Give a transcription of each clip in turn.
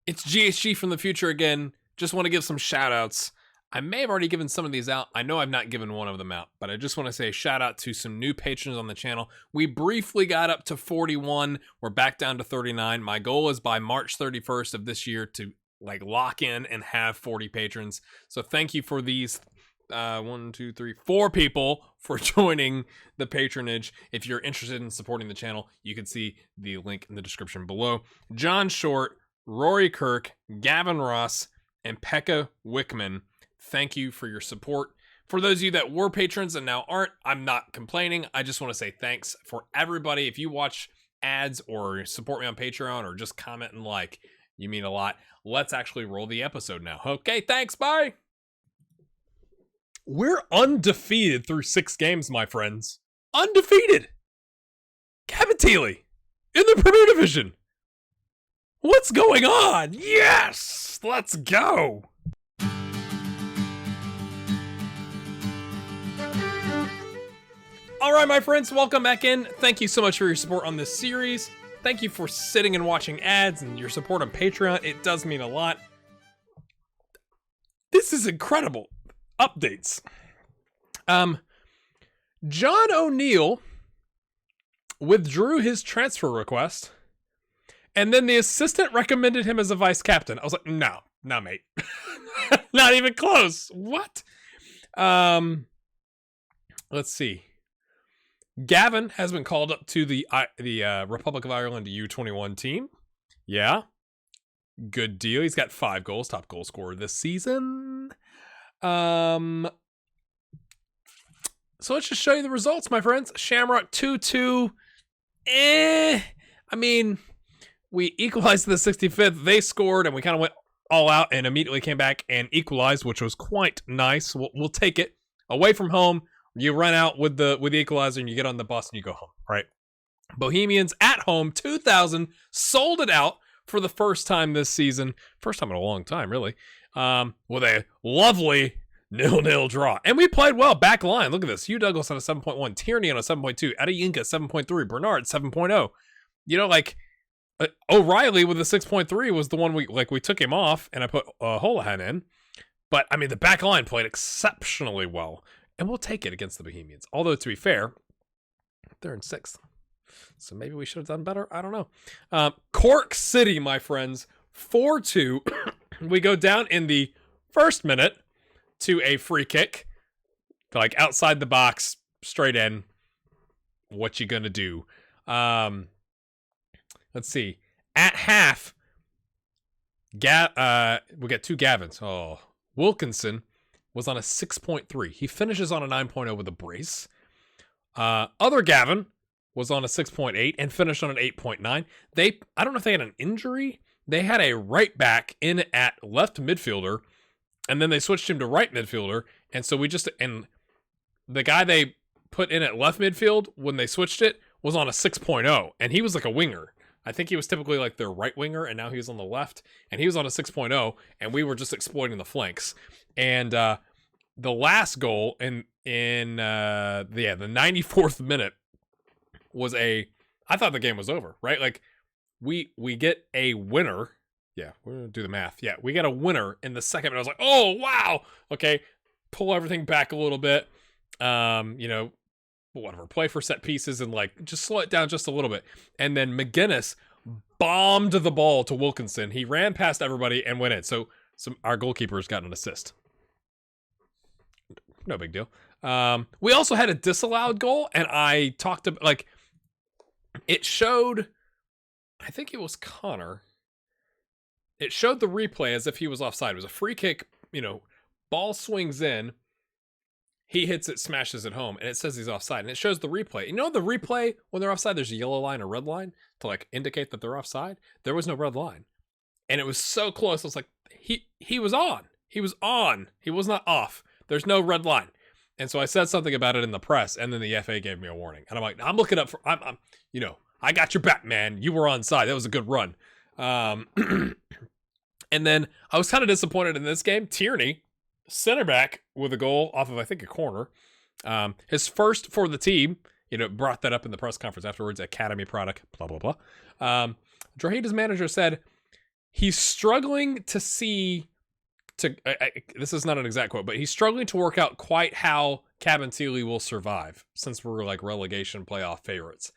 It's GHG from the future again. Just want to give some shout outs. I may have already given some of these out. I know I've not given one of them out, but I just want to say a shout out to some new patrons on the channel. We briefly got up to 41. We're back down to 39. My goal is by March 31st of this year to lock in and have 40 patrons. So thank you for these 4 people for joining the patronage. If you're interested in supporting the channel, you can see the link in the description below. John Short, Rory Kirk, Gavin Ross, and Pekka Wickman. Thank you for your support. For those of you that were patrons and now aren't, I'm not complaining. I just want to say thanks for everybody. If you watch ads or support me on Patreon or just comment and you mean a lot. Let's actually roll the episode now. Okay, thanks, bye. We're undefeated through 6 games, my friends. Undefeated. Cabinteely in the Premier Division. What's going on? Yes, let's go. All right, my friends, welcome back in. Thank you so much for your support on this series. Thank you for sitting and watching ads and your support on Patreon. It does mean a lot. This is incredible. Updates. John O'Neill withdrew his transfer request, and then the assistant recommended him as a vice captain. I was like, no, mate. Not even close. What? Let's see. Gavin has been called up to the Republic of Ireland U21 team. Yeah. Good deal. He's got 5 goals, top goal scorer this season. So let's just show you the results, my friends. Shamrock 2-2. I mean, we equalized to the 65th. They scored, and we kind of went all out and immediately came back and equalized, which was quite nice. We'll take it. Away from home, you run out with the equalizer and you get on the bus and you go home, right? Bohemians at home, 2,000, sold it out for the first time this season. First time in a long time, really. With a lovely 0-0 draw. And we played well. Back line. Look at this. Hugh Douglas on a 7.1. Tierney on a 7.2. Adeyinka 7.3. Bernard 7.0. You know, O'Reilly with a 6.3 was the one we took him off and I put Holohan in. But, I mean, the back line played exceptionally well. And we'll take it against the Bohemians. Although, to be fair, they're in 6th. So maybe we should have done better. I don't know. Cork City, my friends. 4-2. We go down in the first minute to a free kick. Outside the box, straight in. What you gonna do? Let's see. At half, we get 2 Gavins. Oh, Wilkinson was on a 6.3. He finishes on a 9.0 with a brace. Other Gavin was on a 6.8 and finished on an 8.9. I don't know if they had an injury. They had a right back in at left midfielder, and then they switched him to right midfielder. And so and the guy they put in at left midfield when they switched it was on a 6.0, and he was like a winger. I think he was typically their right winger, and now he's on the left, and he was on a 6.0, and we were just exploiting the flanks. And the last goal in the 94th minute was I thought the game was over, right? We get a winner. Yeah, we're going to do the math. Yeah, we got a winner in the second minute. I was like, oh, wow. Okay, pull everything back a little bit. Whatever, play for set pieces and just slow it down just a little bit. And then McGuinness bombed the ball to Wilkinson. He ran past everybody and went in. So our goalkeeper's got an assist. No big deal. We also had a disallowed goal, and I talked about, it showed, I think it was Connor. It showed the replay as if he was offside. It was a free kick, ball swings in, he hits it, smashes it home, and it says he's offside. And it shows the replay. The replay, when they're offside, there's a yellow line or red line to indicate that they're offside. There was no red line. And it was so close. I was like, he was on. He was on. He was not off. There's no red line. And so I said something about it in the press, and then the FA gave me a warning. And I'm like, I'm looking up for, I got your back, man. You were onside. That was a good run. And then I was kind of disappointed in this game. Tierney, center back, with a goal off of, I think, a corner. His first for the team. Brought that up in the press conference afterwards. Academy product, blah, blah, blah. Drogheda's manager said he's struggling to see this is not an exact quote, but he's struggling to work out quite how Cabinteely will survive since we're like relegation playoff favorites.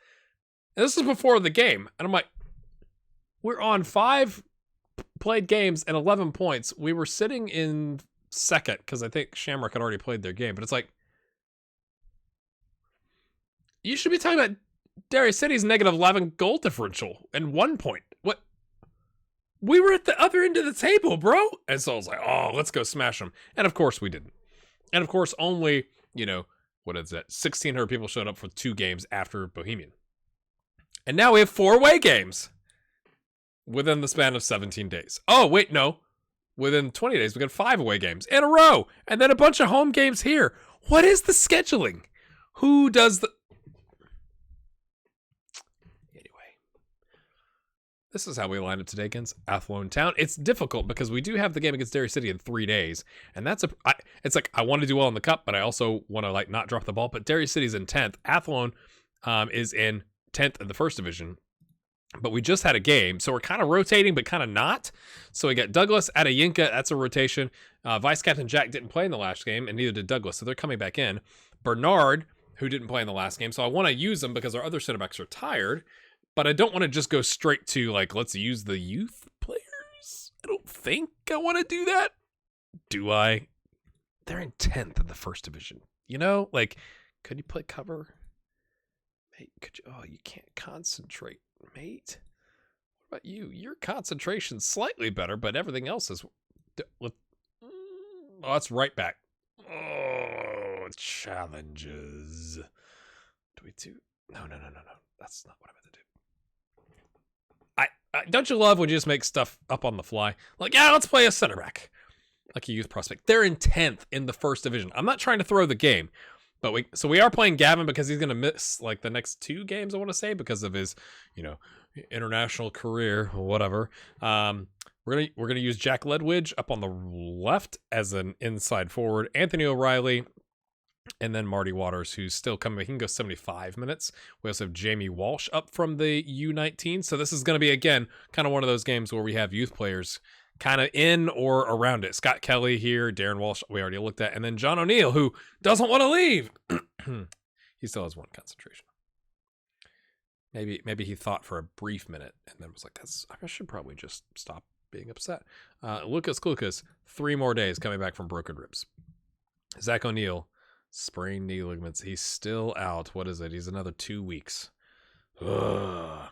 And this is before the game. And I'm like, we're on 5 played games and 11 points. We were sitting in second because I think Shamrock had already played their game. But it's like, you should be talking about Derry City's negative 11 goal differential and 1 point. What? We were at the other end of the table, bro. And so I was like, oh, let's go smash them. And of course we didn't. And of course only, what is that? 1,600 people showed up for 2 games after Bohemian. And now we have 4 away games within the span of 17 days. Oh, wait, no. Within 20 days, we got 5 away games in a row. And then a bunch of home games here. What is the scheduling? Who does the... This is how we lined up today against Athlone Town. It's difficult because we do have the game against Derry City in 3 days. And that's it's like, I want to do well in the cup, but I also want to like not drop the ball. But Derry City's in 10th. Athlone is in 10th in the first division. But we just had a game. So we're kind of rotating, but kind of not. So we got Douglas at a Yinka. That's a rotation. Vice Captain Jack didn't play in the last game, and neither did Douglas. So they're coming back in. Bernard, who didn't play in the last game. So I want to use them because our other center backs are tired. But I don't want to just go straight to, like, let's use the youth players. I don't think I want to do that. Do I? They're in 10th in the first division. Like, could you play cover? Mate, could you? Oh, you can't concentrate, mate. What about you? Your concentration's slightly better, but everything else is... Oh, that's right back. Oh, challenges. Do we do... No. That's not what I meant to do. Don't you love when you just make stuff up on the fly? Like, yeah, let's play a center back. Like a youth prospect. They're in 10th in the first division. I'm not trying to throw the game. But we are playing Gavin because he's going to miss like the next 2 games, I want to say, because of his, international career or whatever. We're going to use Jack Ledwidge up on the left as an inside forward. Anthony O'Reilly. And then Marty Waters, who's still coming. He can go 75 minutes. We also have Jamie Walsh up from the U19. So this is going to be, again, kind of one of those games where we have youth players kind of in or around it. Scott Kelly here, Darren Walsh, we already looked at. And then John O'Neill, who doesn't want to leave. He still has 1 concentration. Maybe he thought for a brief minute and then was like, I should probably just stop being upset. Lucas Klukas, 3 more days coming back from broken ribs. Zach O'Neill, sprained knee ligaments. He's still out. What is it? He's another 2 weeks. Ugh.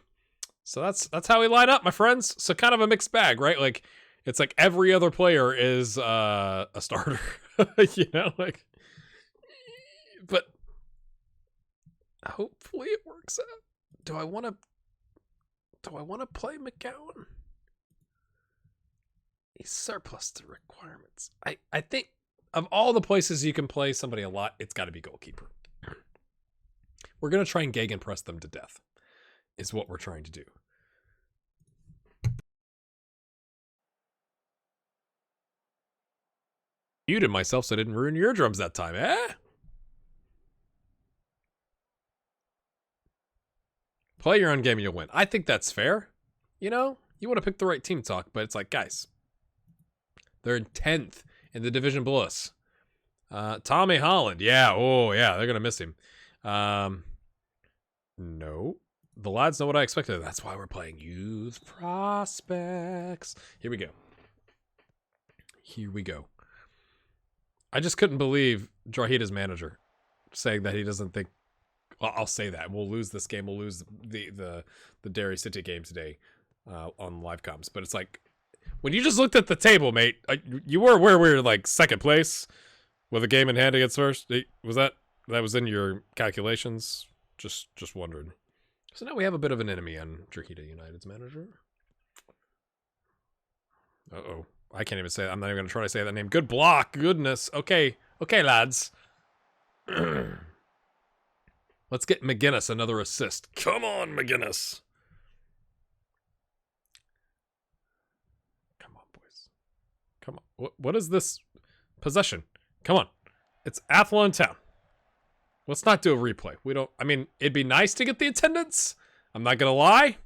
So that's how we line up, my friends. So kind of a mixed bag, right? Like, it's like every other player is a starter, like. But hopefully it works out. Do I want to play McGowan? He's surplus to requirements. I think. Of all the places you can play somebody a lot, it's got to be goalkeeper. We're going to try and gegenpress them to death, is what we're trying to do. Muted myself so I didn't ruin your drums that time, eh? Play your own game and you'll win. I think that's fair. You want to pick the right team talk, but it's like, guys, they're in 10th. In the division below us. Tommy Holland. Yeah. Oh, yeah. They're going to miss him. No. The lads know what I expected. That's why we're playing youth prospects. Here we go. I just couldn't believe Drahita's manager saying that he doesn't think... Well, I'll say that. We'll lose this game. We'll lose the Derry City game today on live comms. But it's like... When you just looked at the table, mate, you were where we were like second place with a game in hand against first. Was that was in your calculations? Just wondering. So now we have a bit of an enemy on Drahita United's manager. Uh-oh. I can't even say that. I'm not even going to try to say that name. Good block. Goodness. Okay, lads. Let's get McGinnis another assist. Come on, McGinnis. Come on. What is this possession? Come on. It's Athlone Town. Let's not do a replay. It'd be nice to get the attendance. I'm not going to lie.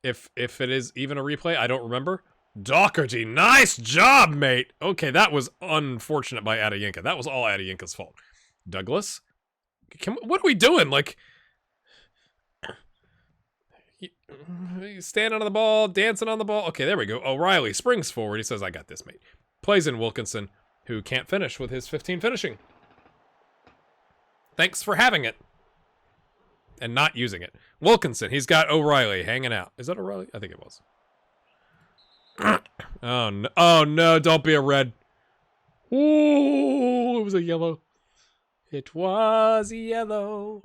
If it is even a replay, I don't remember. Doherty, nice job, mate. Okay, that was unfortunate by Adeyinka. That was all Adeyinka's fault. Douglas, what are we doing? Like, he's standing on the ball, dancing on the ball. Okay, there we go. O'Reilly springs forward. He says, I got this, mate. Plays in Wilkinson, who can't finish with his 15 finishing. Thanks for having it. And not using it. Wilkinson, he's got O'Reilly hanging out. Is that O'Reilly? I think it was. Oh no, don't be a red. Ooh, it was a yellow. It was yellow.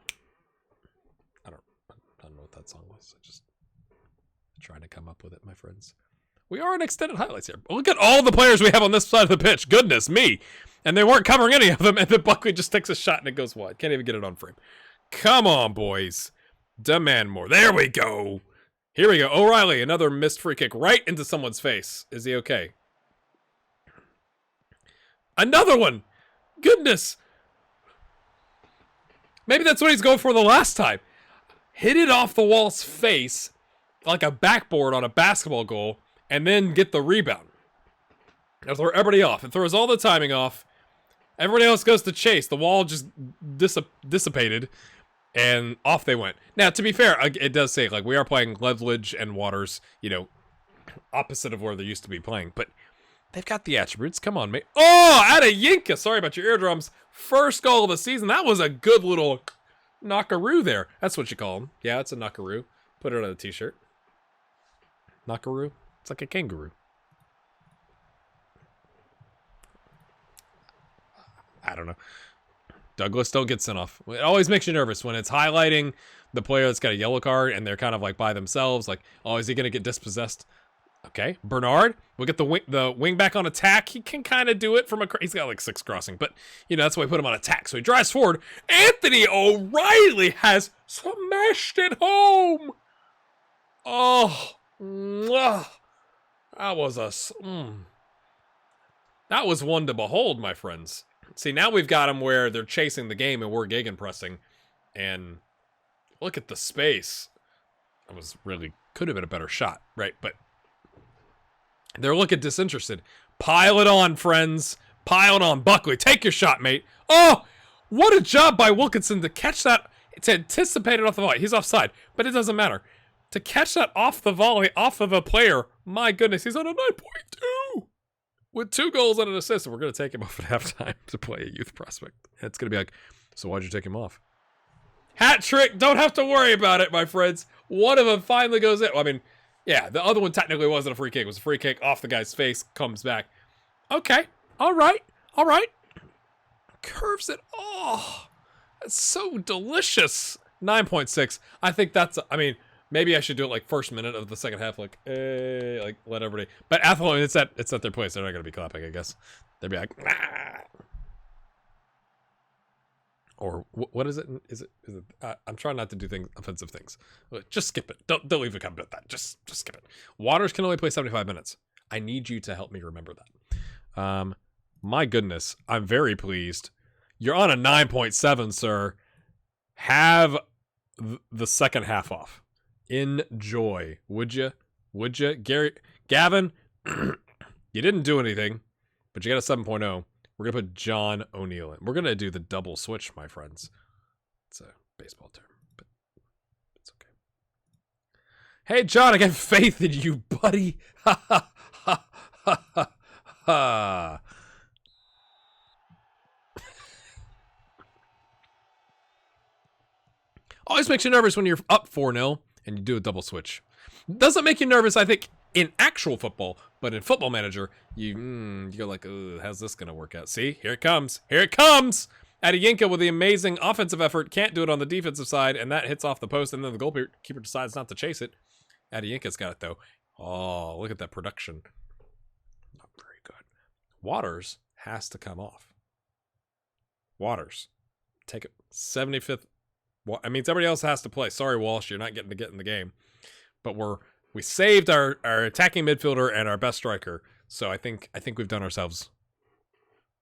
I don't know what that song was. I just trying to come up with it, my friends. We are in extended highlights here. Look at all the players we have on this side of the pitch. Goodness me. And they weren't covering any of them, and then Buckley just takes a shot and it goes wide. Can't even get it on frame. Come on, boys. Demand more. There we go. Here we go. O'Reilly, another missed free kick right into someone's face. Is he okay? Another one. Goodness. Maybe that's what he's going for the last time. Hit it off the wall's face like a backboard on a basketball goal and then get the rebound. It'll throw everybody off. It throws all the timing off. Everybody else goes to chase. The wall just dissipated. And off they went. Now, to be fair, it does say, like, we are playing Leverage and Waters, you know, opposite of where they used to be playing. But they've got the attributes. Come on, mate. Oh, Adeyinka. Sorry about your eardrums. First goal of the season. That was a good little knockaroo there. That's what you call them. Yeah, it's a knockaroo. Put it on a t-shirt. Knockaroo. It's like a kangaroo. I don't know. Douglas, don't get sent off. It always makes you nervous when it's highlighting the player that's got a yellow card and they're kind of like by themselves. Like, oh, is he going to get dispossessed? Okay, Bernard, we'll get the wing back on attack. He can kind of do it from he's got like 6 crossing, but you know, that's why we put him on attack. So he drives forward. Anthony O'Reilly has smashed it home. Oh, that was one to behold, my friends. See, now we've got them where they're chasing the game and we're gegenpressing. And look at the space. That was really, could have been a better shot, right? But they're looking disinterested. Pile it on, friends. Pile it on. Buckley, take your shot, mate. Oh, what a job by Wilkinson to catch that. It's anticipated off the volley. He's offside, but it doesn't matter. To catch that off the volley, off of a player, my goodness, he's on a 9.2. With 2 goals and an assist, and we're going to take him off at halftime to play a youth prospect. It's going to be like, so why'd you take him off? Hat trick, don't have to worry about it, my friends. One of them finally goes in. Well, I mean, yeah, the other one technically wasn't a free kick. It was a free kick off the guy's face, comes back. Okay, all right. Curves it. Oh, that's so delicious. 9.6. I think that's, I mean, maybe I should do it like first minute of the second half, like, like let everybody. But Athlone, it's at their place. They're not gonna be clapping, I guess. They'll be like, ah. Or what is it? Is it? I'm trying not to do offensive things. Just skip it. Don't leave a comment with that. Just skip it. Waters can only play 75 minutes. I need you to help me remember that. My goodness, I'm very pleased. You're on a 9.7, sir. Have the second half off. Enjoy, would you? Gavin, you didn't do anything, but you got a 7.0. We're gonna put John O'Neill in. We're gonna do the double switch, my friends. It's a baseball term, but it's okay. Hey, John, I got faith in you, buddy. Ha ha ha ha ha ha. Always makes you nervous when you're up 4-0 and you do a double switch. Doesn't make you nervous, I think, in actual football, but in Football Manager, you go like, how's this going to work out? See, here it comes. Here it comes. Adeyinka with the amazing offensive effort, can't do it on the defensive side, and that hits off the post, and then the goalkeeper decides not to chase it. Adeyinka's got it, though. Oh, look at that production. Not very good. Waters has to come off. Waters. Take it. 75th. Well, I mean, everybody else has to play. Sorry, Walsh, you're not getting to get in the game. But we saved our attacking midfielder and our best striker. So I think we've done ourselves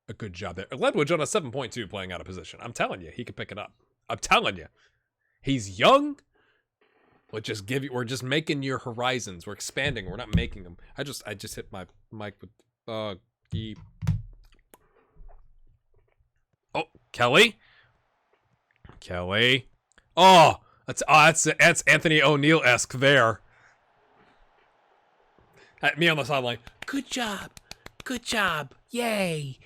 a good job there. Ledwidge on a 7.2 playing out of position. I'm telling you, he could pick it up. I'm telling you. He's young. We'll just give you. We're just making your horizons. We're expanding. We're not making them. I just hit my mic with the. Oh, Kelly. Oh, that's Anthony O'Neill-esque there. At me on the sideline. Good job. Yay.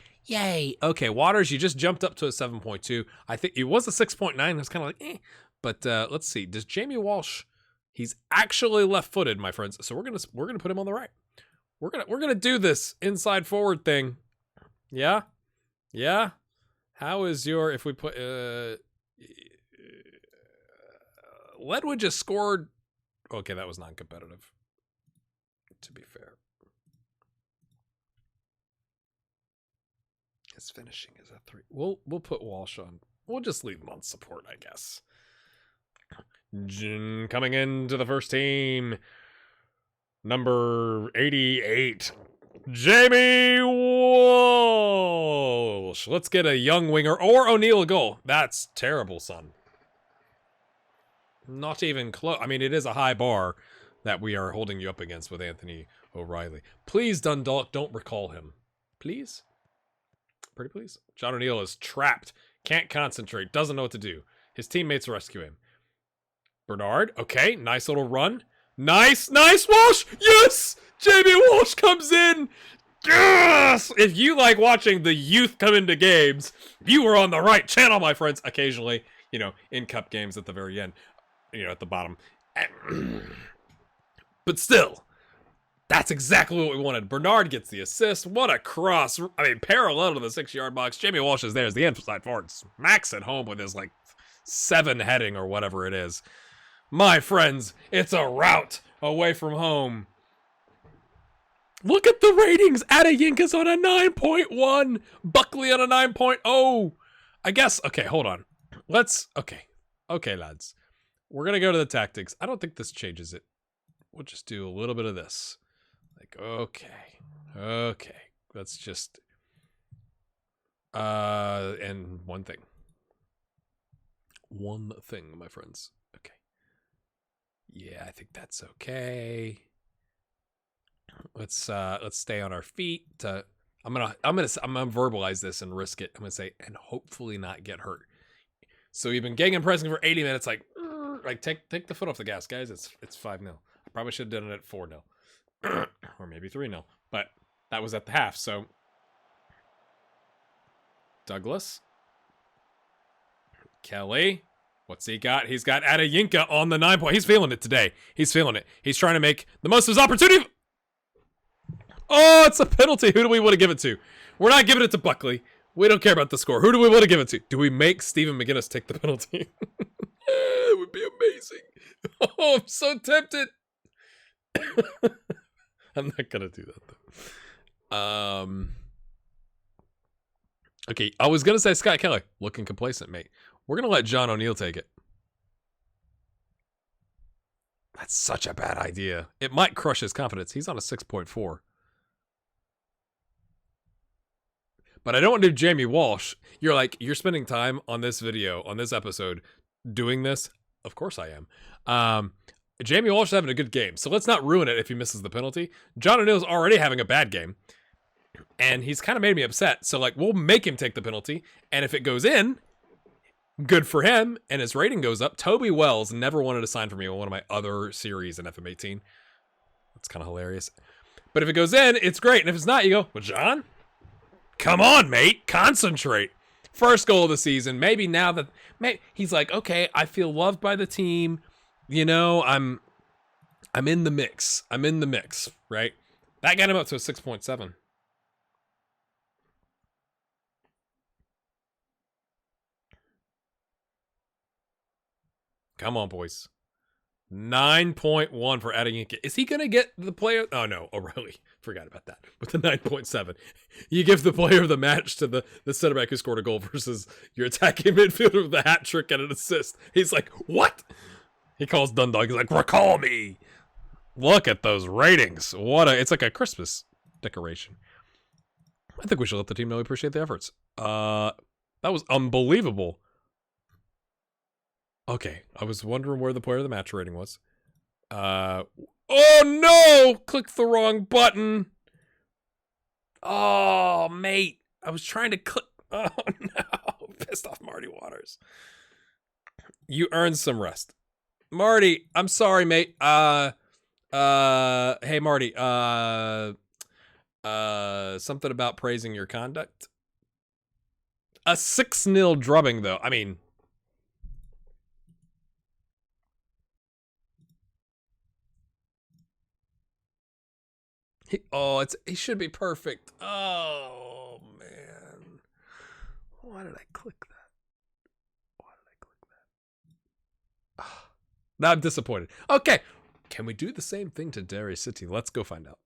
Okay, Waters, you just jumped up to a 7.2. I think it was a 6.9. It's kind of like, eh. But let's see. Does Jamie Walsh? He's actually left-footed, my friends. So we're gonna put him on the right. We're gonna do this inside forward thing. Yeah. How is your if we put Ledwood just scored? Okay, that was non-competitive. To be fair, his finishing is a 3. We'll put Walsh on. We'll just leave him on support, I guess. Coming into the first team, number 88, Jamie Walsh. Let's get a young winger or O'Neill a goal. That's terrible, son. Not even close. I mean, it is a high bar that we are holding you up against with Anthony O'Reilly. Please, Dundalk, don't recall him. Please? Pretty please? John O'Neill is trapped. Can't concentrate. Doesn't know what to do. His teammates rescue him. Bernard, okay, nice little run. Nice, Walsh! Yes! Jamie Walsh comes in! Yes! If you like watching the youth come into games, you are on the right channel, my friends. Occasionally, in cup games at the very end, at the bottom. But still, that's exactly what we wanted. Bernard gets the assist. What a cross. I mean, parallel to the 6-yard box. Jamie Walsh is there as the inside forward. Smacks it home with his, 7 heading or whatever it is. My friends, it's a rout away from home. Look at the ratings. Adeyinka's on a 9.1. Buckley on a 9.0. I guess, okay, hold on. Okay, lads. We're going to go to the tactics. I don't think this changes it. We'll just do a little bit of this. Okay. Let's just, and one thing, my friends. Okay. Yeah, I think that's okay. Let's stay on our feet. I'm gonna verbalize this and risk it. I'm gonna say, and hopefully not get hurt. So you've been gegenpressing pressing for 80 minutes, take the foot off the gas, guys. It's 5-0. I probably should have done it at 4-0. Or maybe 3-0. But that was at the half, so Douglas. Kelly. What's he got? He's got Adeyinka on the 9 point. He's feeling it today. He's feeling it. He's trying to make the most of his opportunity. Oh, it's a penalty. Who do we want to give it to? We're not giving it to Buckley. We don't care about the score. Who do we want to give it to? Do we make Stephen McGuinness take the penalty? It would be amazing. Oh, I'm so tempted. I'm not going to do that, though. Okay, I was going to say Scott Kelly. Looking complacent, mate. We're going to let John O'Neill take it. That's such a bad idea. It might crush his confidence. He's on a 6.4. But I don't want to do Jamie Walsh. You're spending time on this video, on this episode, doing this. Of course I am. Jamie Walsh is having a good game. So let's not ruin it if he misses the penalty. John O'Neill's already having a bad game. And he's kind of made me upset. So, we'll make him take the penalty. And if it goes in, good for him. And his rating goes up. Toby Wells never wanted to sign for me on one of my other series in FM18. That's kind of hilarious. But if it goes in, it's great. And if it's not, you go, well, John, come on, mate. Concentrate. First goal of the season. Maybe now that he's like, okay, I feel loved by the team. I'm in the mix. Right? That got him up to a 6.7. Come on, boys. 9.1 for Adeyinka. Is he going to get the player? Oh, no. O'Reilly. Forgot about that. With the 9.7. You give the player of the match to the center back who scored a goal versus your attacking midfielder with a hat trick and an assist. He's like, what? He calls Dundalk. He's like, recall me. Look at those ratings. It's like a Christmas decoration. I think we should let the team know we appreciate the efforts. That was unbelievable. Okay, I was wondering where the player of the match rating was. Oh no! Click the wrong button. Oh, mate. I was trying to click. Oh no. Pissed off Marty Waters. You earned some rest. Marty, I'm sorry, mate. Hey Marty, something about praising your conduct. A 6-0 drubbing, though. I mean, he should be perfect. Oh man, why did I click that? Now I'm disappointed. Okay, can we do the same thing to Derry City? Let's go find out.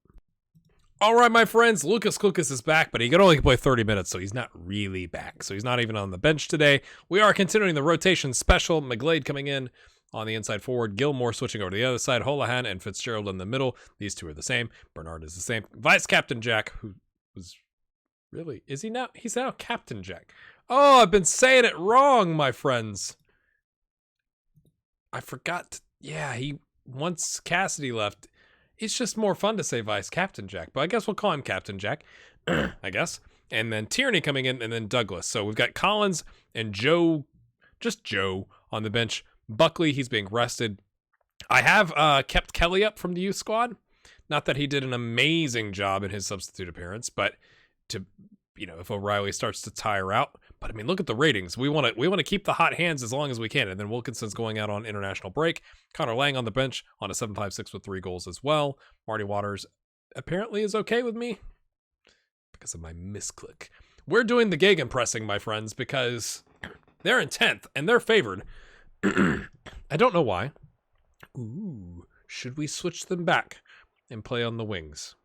All right, my friends, Lucas Clucas is back, but he can only play 30 minutes, so he's not really back. So he's not even on the bench today. We are continuing the rotation special. McGlade coming in on the inside forward. Gilmore switching over to the other side. Holohan and Fitzgerald in the middle. These two are the same. Bernard is the same. Vice Captain Jack, who was really... Is he now? He's now Captain Jack. Oh, I've been saying it wrong, my friends. I forgot. Yeah, once Cassidy left, it's just more fun to say Vice Captain Jack. But I guess we'll call him Captain Jack, I guess. And then Tierney coming in, and then Douglas. So we've got Collins and Joe, just Joe, on the bench. Buckley, he's being rested. I have kept Kelly up from the youth squad. Not that he did an amazing job in his substitute appearance, but to, if O'Reilly starts to tire out. But I mean, look at the ratings. We want to keep the hot hands as long as we can. And then Wilkinson's going out on international break. Connor Lang on the bench on a 7.56 with 3 goals as well. Marty Waters apparently is okay with me because of my misclick. We're doing the gegenpressing, my friends, because they're in 10th and they're favored. I don't know why. Ooh, should we switch them back and play on the wings?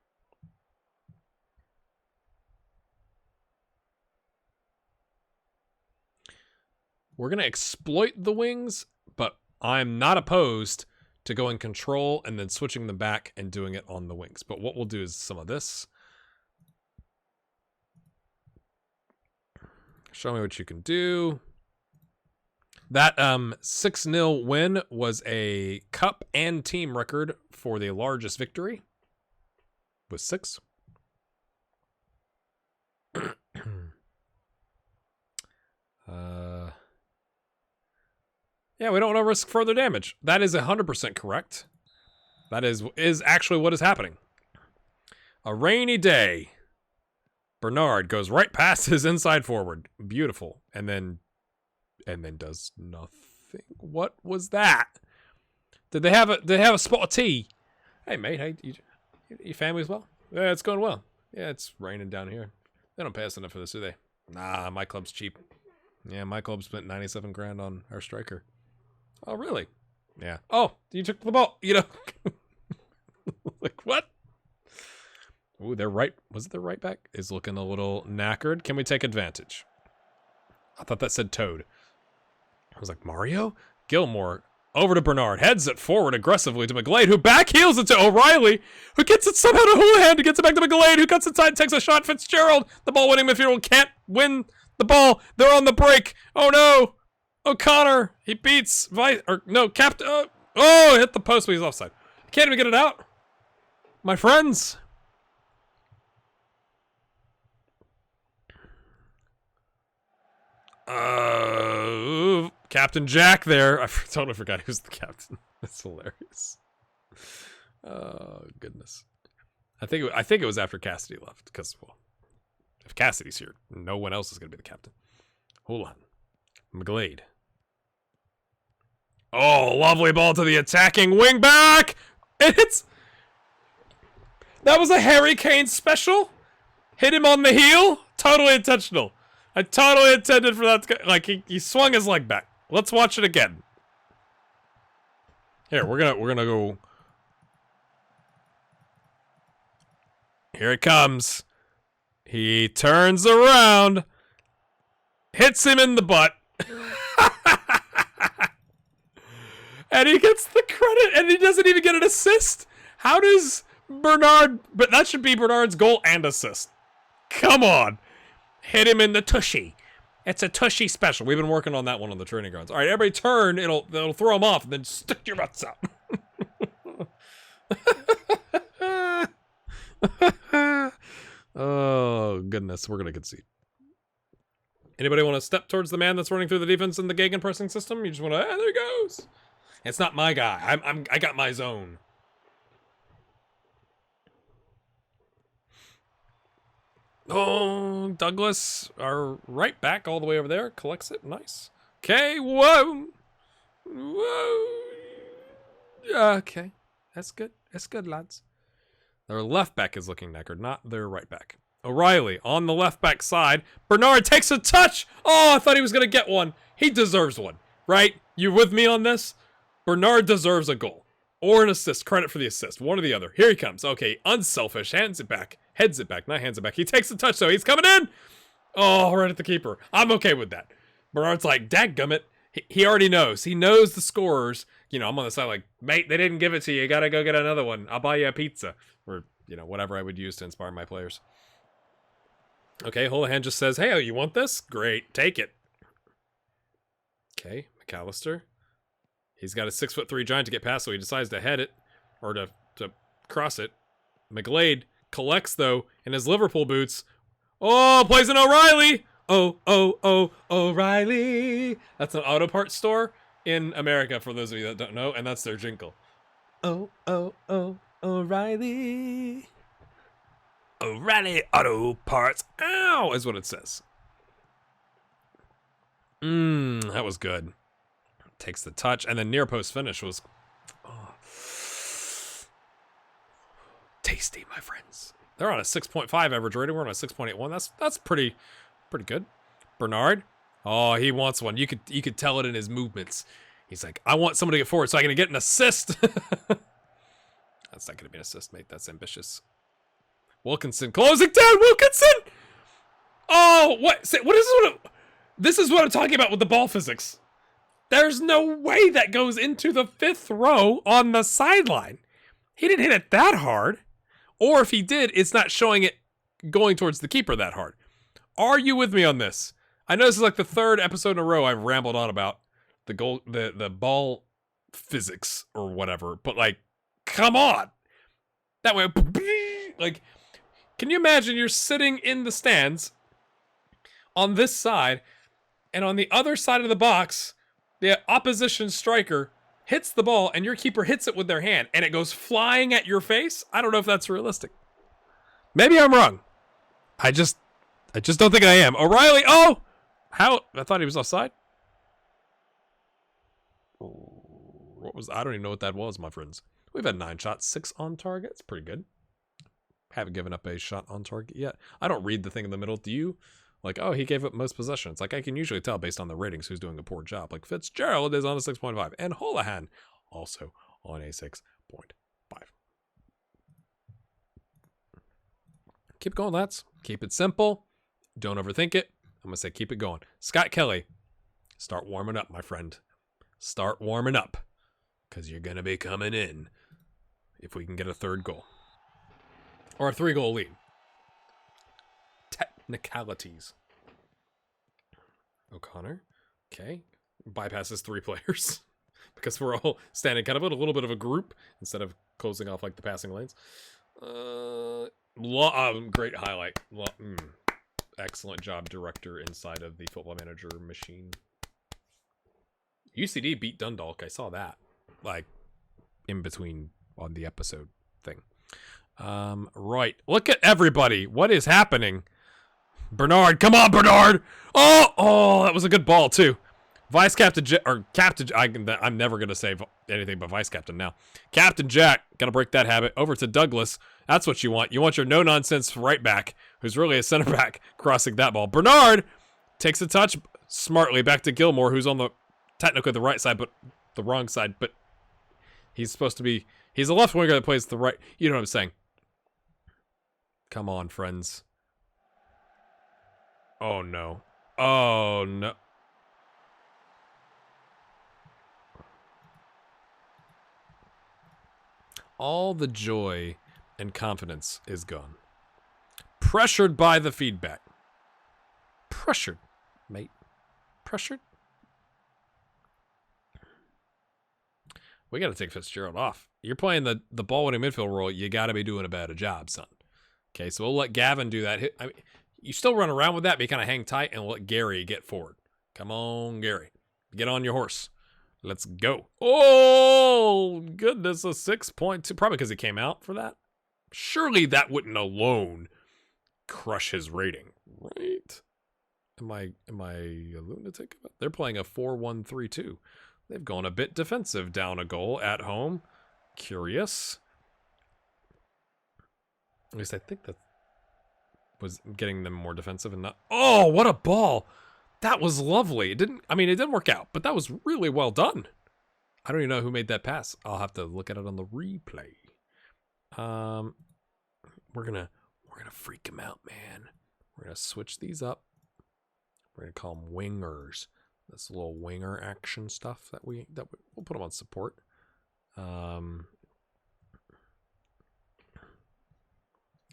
We're going to exploit the wings, but I'm not opposed to going control and then switching them back and doing it on the wings. But what we'll do is some of this. Show me what you can do. That 6-0 win was a cup and team record for the largest victory. With 6. Yeah, we don't want to risk further damage. That is 100% correct. That is actually what is happening. A rainy day. Bernard goes right past his inside forward. Beautiful. And then does nothing. What was that? Did they have a spot of tea? Hey mate, hey, your family as well? Yeah, it's going well. Yeah, it's raining down here. They don't pay us enough for this, do they? Nah, my club's cheap. Yeah, my club spent 97 grand on our striker. Oh, really? Yeah. Oh, you took the ball. Like, what? Ooh, their right... Was it their right back? Is looking a little knackered. Can we take advantage? I thought that said Toad. I was like, Mario? Gilmore over to Bernard. Heads it forward aggressively to McGlade, who backheels it to O'Reilly, who gets it somehow to Houlihan, who gets it back to McGlade, who cuts inside, takes a shot. Fitzgerald, the ball-winning midfielder, can't win the ball. They're on the break. Oh, no. O'Connor, he beats Captain. Oh, hit the post, but he's offside. Can't even get it out. My friends. Captain Jack there. I totally forgot who's the captain. That's hilarious. Oh, goodness. I think it was after Cassidy left, because, well, if Cassidy's here, no one else is going to be the captain. Hold on. McGlade. Oh, lovely ball to the attacking wing back. That was a Harry Kane special. Hit him on the heel. Totally intentional. I totally intended for that to go, like he swung his leg back. Let's watch it again. Here, we're gonna go. Here it comes. He turns around. Hits him in the butt. And he gets the credit, and he doesn't even get an assist. How does Bernard... But that should be Bernard's goal and assist. Come on. Hit him in the tushy. It's a tushy special. We've been working on that one on the training grounds. All right, everybody turn. It'll throw him off, and then stick your butts out. Oh, goodness. We're going to concede. Anybody want to step towards the man that's running through the defense in the gegenpressing system? You just want to, there he goes. It's not my guy. I got my zone. Oh, Douglas, our right back all the way over there, collects it. Nice. Okay, whoa. Whoa. Okay, that's good. That's good, lads. Their left back is looking knackered, not their right back. O'Reilly on the left back side. Bernard takes a touch. Oh, I thought he was going to get one. He deserves one, right? You with me on this? Bernard deserves a goal or an assist. Credit for the assist. One or the other. Here he comes. Okay, unselfish. Hands it back. Heads it back. Not hands it back. He takes the touch, though. He's coming in. Oh, right at the keeper. I'm okay with that. Bernard's like, dadgummit. He already knows. He knows the scorers. You know, I'm on the side like, mate, they didn't give it to you. You got to go get another one. I'll buy you a pizza. Or, you know, whatever I would use to inspire my players. Okay, Holohan just says, hey, you want this? Great. Take it. Okay, McAllister. He's got a 6'3" giant to get past, so he decides to head it. Or to cross it. McGlade collects, though, in his Liverpool boots. Oh, plays an O'Reilly! Oh, O'Reilly! That's an auto parts store in America, for those of you that don't know, and that's their jingle. Oh, O'Reilly. O'Reilly Auto Parts. Ow! Is what it says. That was good. Takes the touch, and then near post finish was tasty, my friends. They're on a 6.5 average rating. We're on a 6.81. That's pretty good. Bernard. Oh, he wants one. You could tell it in his movements. He's like, I want someone to get forward so I can get an assist. That's not going to be an assist, mate. That's ambitious. Wilkinson closing down. Wilkinson. Oh, what? This is what I'm talking about with the ball physics. There's no way that goes into the fifth row on the sideline. He didn't hit it that hard. Or if he did, it's not showing it going towards the keeper that hard. Are you with me on this? I know this is like the third episode in a row I've rambled on about the ball physics or whatever, but like, come on. That way, like, can you imagine you're sitting in the stands on this side, and on the other side of the box, the opposition striker hits the ball, and your keeper hits it with their hand, and it goes flying at your face? I don't know if that's realistic. Maybe I'm wrong. I just don't think I am. O'Reilly, oh! How? I thought he was offside. What was? I don't even know what that was, my friends. We've had 9 shots, 6 on target. It's pretty good. Haven't given up a shot on target yet. I don't read the thing in the middle. Do you? Like, oh, he gave up most possessions. Like, I can usually tell based on the ratings who's doing a poor job. Like, Fitzgerald is on a 6.5. And Holohan also on a 6.5. Keep going, lads. Keep it simple. Don't overthink it. I'm going to say keep it going. Scott Kelly, start warming up, my friend. Start warming up. Because you're going to be coming in if we can get a 3rd goal. Or a 3-goal lead. Technicalities. O'Connor. Okay. Bypasses 3 players. Because we're all standing kind of in a little bit of a group instead of closing off like the passing lanes. Great highlight. Excellent job, director, inside of the Football Manager machine. UCD beat Dundalk. I saw that. Like, in between on the episode thing. Right. Look at everybody. What is happening? Bernard. Come on, Bernard. Oh, that was a good ball, too. Vice Captain Captain, I'm never going to say anything but Vice Captain now. Captain Jack, got to break that habit. Over to Douglas. That's what you want. You want your no-nonsense right back, who's really a center back, crossing that ball. Bernard takes a touch smartly back to Gilmore, who's on technically the right side, but the wrong side. But he's supposed to be, he's a left winger that plays the right. You know what I'm saying. Come on, friends. Oh, no. Oh, no. All the joy and confidence is gone. Pressured by the feedback. Pressured, mate. Pressured. We got to take Fitzgerald off. You're playing the ball-winning midfield role. You got to be doing a better job, son. Okay, so we'll let Gavin do that. I mean, you still run around with that, but you kind of hang tight, and we'll let Gary get forward. Come on, Gary. Get on your horse. Let's go. Oh, goodness, a 6.2. Probably because he came out for that. Surely that wouldn't alone crush his rating, right? Am I a lunatic? They're playing a 4-1-3-2. They've gone a bit defensive, down a goal at home. Curious. At least I think that was getting them more defensive and not... Oh, what a ball! That was lovely. It didn't work out, but that was really well done. I don't even know who made that pass. I'll have to look at it on the replay. We're gonna freak him out, man. We're gonna switch these up. We're gonna call them wingers. This little winger action stuff we'll put them on support.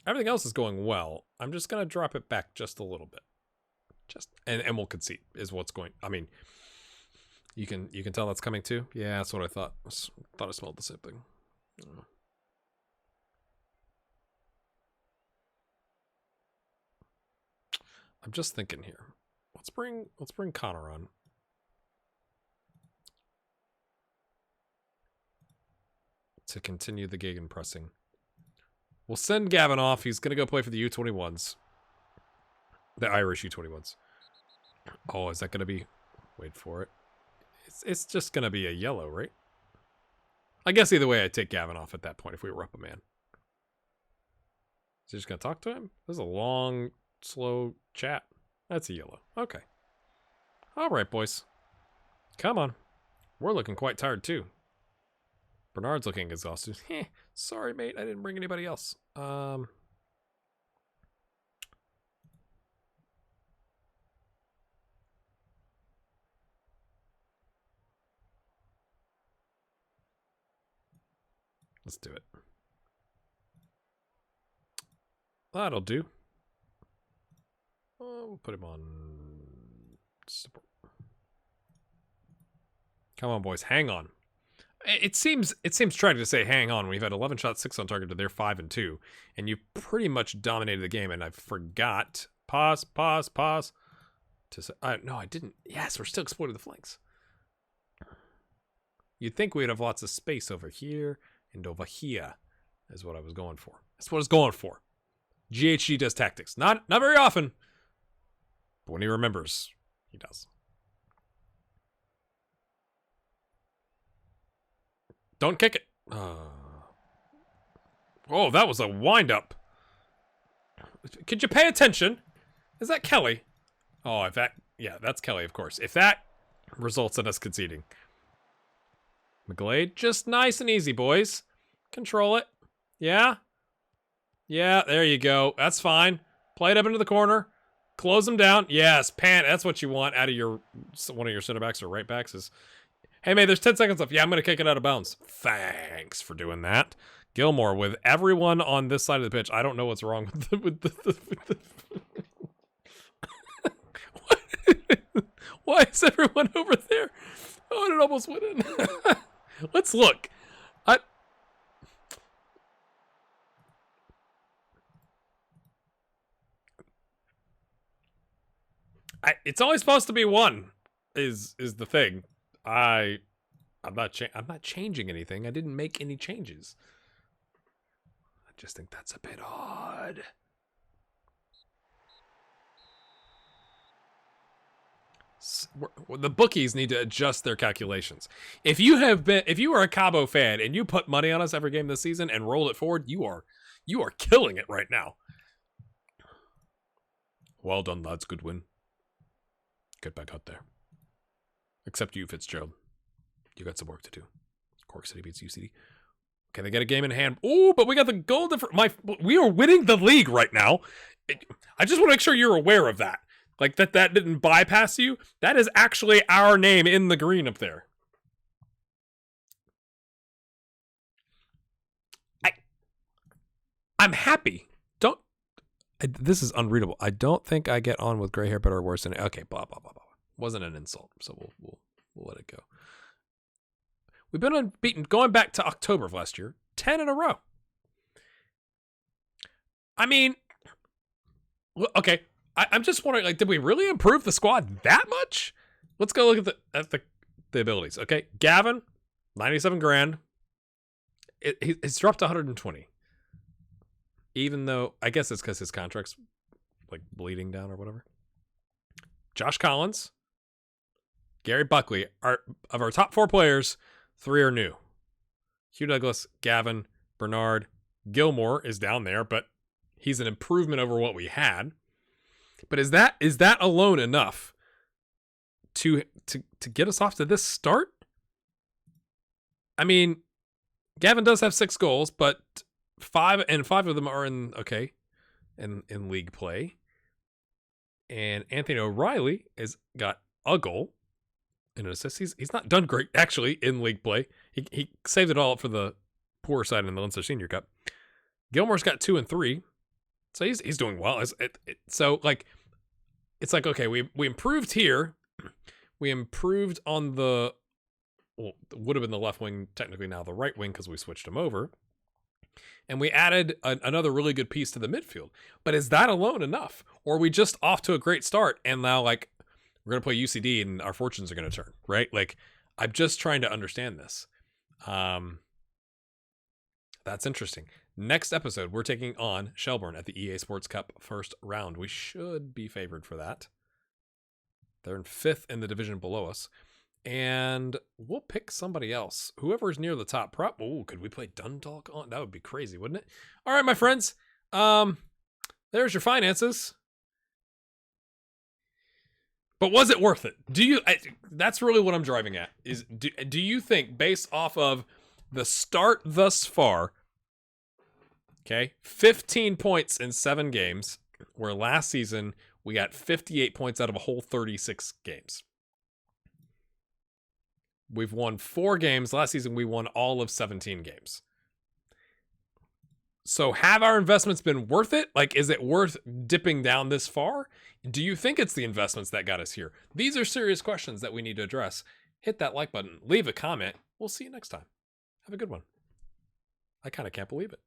Everything else is going well. I'm just gonna drop it back just a little bit. And we'll concede is what's going. I mean, you can tell that's coming too. Yeah, that's what I thought. Thought I smelled the same thing. I'm just thinking here. Let's bring Connor on. To continue the gegenpressing. We'll send Gavin off. He's going to go play for the U21s. The Irish U21s. Oh, is that going to be... Wait for it. It's just going to be a yellow, right? I guess either way, I'd take Gavin off at that point if we were up a man. Is he just going to talk to him? This is a long, slow chat. That's a yellow. Okay. All right, boys. Come on. We're looking quite tired, too. Bernard's looking exhausted. Sorry, mate. I didn't bring anybody else. Let's do it. That'll do. We'll put him on support. Come on, boys. Hang on. It seems tragic to say hang on when we've had 11 shots, 6 on target to their 5 and 2, and you pretty much dominated the game. And I forgot. Pause. To say, no, I didn't. Yes, we're still exploiting the flanks. You'd think we'd have lots of space over here and over here, is what I was going for. That's what I was going for. GHG does tactics. Not very often, but when he remembers, he does. Don't kick it. Oh, that was a wind-up. Could you pay attention? Is that Kelly? Oh, if that... Yeah, that's Kelly, of course. If that results in us conceding. McGlade, just nice and easy, boys. Control it. Yeah? Yeah, there you go. That's fine. Play it up into the corner. Close them down. Yes, that's what you want out of your... One of your center backs or right backs is... Hey, mate, there's 10 seconds left. Yeah, I'm going to kick it out of bounds. Thanks for doing that. Gilmore, with everyone on this side of the pitch, I don't know what's wrong with the Why is everyone over there? Oh, it almost went in. Let's look. It's only supposed to be one, is the thing. I'm not changing anything. I didn't make any changes. I just think that's a bit odd. The bookies need to adjust their calculations. If you are a Cabo fan and you put money on us every game this season and roll it forward, you are killing it right now. Well done, lads. Good win. Get back out there. Except you, Fitzgerald. You got some work to do. Cork City beats UCD. Okay, they get a game in hand. Oh, but we got the goal difference. We are winning the league right now. I just want to make sure you're aware of that. Like, that didn't bypass you. That is actually our name in the green up there. I'm happy. This is unreadable. I don't think I get on with gray hair better or worse than... Okay, blah, blah, blah, blah. Wasn't an insult, so we'll let it go. We've been unbeaten going back to October of last year, 10 in a row. I mean, okay, I'm just wondering, like, did we really improve the squad that much? Let's go look at the abilities. Okay, Gavin, 97 grand. It's dropped to 120. Even though, I guess it's because his contract's like bleeding down or whatever. Josh Collins, Gary Buckley, of our top 4 players, 3 are new. Hugh Douglas, Gavin, Bernard, Gilmore is down there, but he's an improvement over what we had. But is that alone enough to get us off to this start? I mean, Gavin does have 6 goals, but 5 of them are in league play. And Anthony O'Reilly has got a goal and an assist. He's not done great actually in league play. He saved it all up for the poor side in the Leinster Senior Cup. Gilmore's got 2 and 3, so he's doing well. So like, it's like, okay, we improved here. We improved on would have been the left wing, technically now the right wing because we switched him over. And we added another really good piece to the midfield. But is that alone enough? Or are we just off to a great start and now, like, we're going to play UCD and our fortunes are going to turn, right? Like, I'm just trying to understand this. That's interesting. Next episode, we're taking on Shelbourne at the EA Sports Cup first round. We should be favored for that. They're in 5th in the division below us. And we'll pick somebody else. Whoever's near the top prop. Oh, could we play Dundalk on? That would be crazy, wouldn't it? All right, my friends. There's your finances. But was it worth it? That's really what I'm driving at. Do you think, based off of the start thus far, okay, 15 points in 7 games, where last season we got 58 points out of a whole 36 games. We've won 4 games. Last season, we won all of 17 games. So have our investments been worth it? Like, is it worth dipping down this far? Do you think it's the investments that got us here? These are serious questions that we need to address. Hit that like button. Leave a comment. We'll see you next time. Have a good one. I kind of can't believe it.